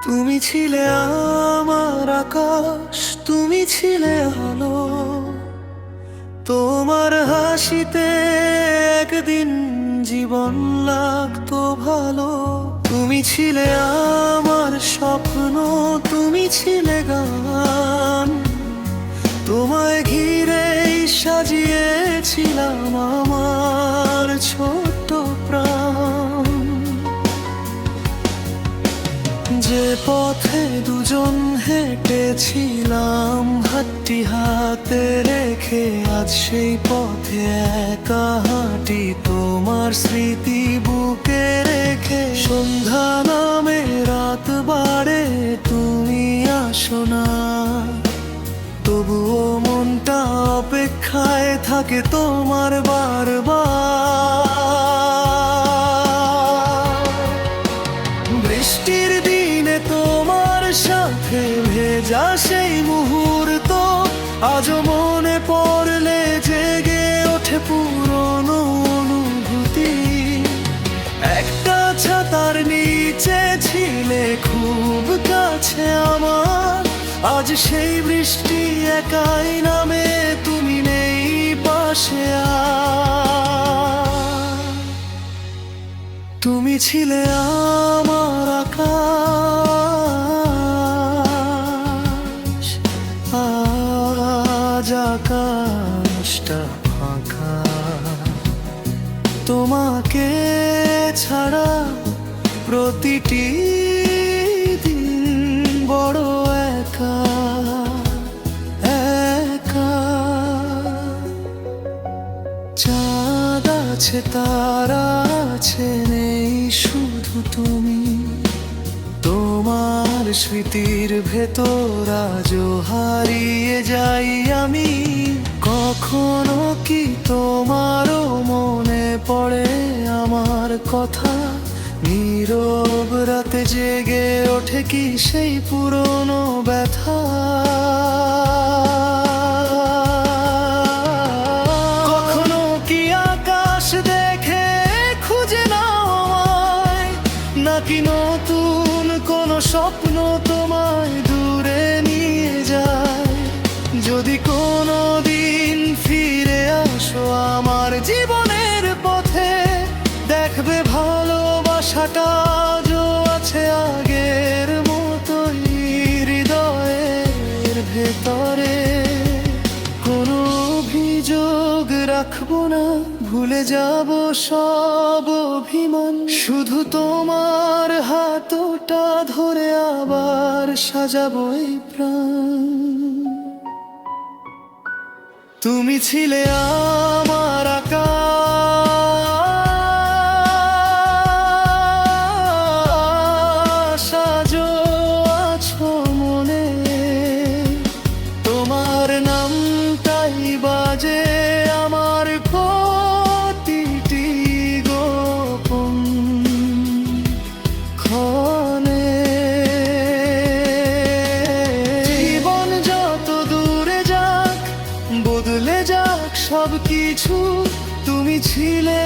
তুমি ছিলে আমার আকাশ, তুমি ছিলে আলো। তোমার হাসিতে একদিন জীবন লাগতো ভালো। তুমি ছিলে আমার স্বপ্ন, তুমি ছিলে গান। তোমায় ঘিরেই সাজিয়েছিলাম আমার ছোট্ট প্রাণ। যে পথে দুজন হেঁটেছিলাম হাতটি হাতে রেখে, আজ সেই পথে একা হাঁটি তোমার স্মৃতি বুকে রেখে। সন্ধ্যা নামে রাত বাড়ে, তুমি আসো না, তবুও মনটা অপেক্ষায় থাকে তোমার বারবার। বৃষ্টির দিনে তোমার সাথে ভেজা সেই মুহূর্ত আজও মনে পড়লে জেগে ওঠে পুরনো অনুভূতি। একটা ছাতার নিচে ছিলে খুব কাছে আমার, আজ সেই বৃষ্টি একাই নামে, তুমি নেই পাশে আর। তুমি ছিলে আমার আকাশ, আজ আকাশটা ফাঁকা। তোমাকে ছাড়া প্রতিটি দিন বড় একা একা। চাঁদ আছে তারা আছে, নেই শুধু তুমি। তোমার স্মৃতির ভেতর আজও হারিয়ে যাই আমি। কখনো কি তোমারও মনে পড়ে আমার কথা? নীরব রাতে জেগে ওঠে কি সেই পুরনো ব্যথা? কখনো কি আকাশ দেখে খুঁজে নাও আমায়, নাকি নতুন কোনো স্বপ্ন তোমায় দূরে নিয়ে যায়? যদি কোনো দিন ফিরে আসো আমার জীবনের পথে, দেখবে ভালোবাসাটা আজও আছে আগের মতোই হৃদয়ের ভেতরে। কোনো অভিযোগ রাখবো না, ভুলে যাব সব অভিমান। শুধু তোমার হাতটা ধরে আবার সাজাবো এই প্রাণ। তুমি ছিলে আমার আকাশ, আজও আছো মনে। তোমার নামটাই বাজে আমার প্রতিটি গোপন ক্ষণে। জীবন যত দূরে যাক, বদলে যাক সবকিছু, তুমি ছিলে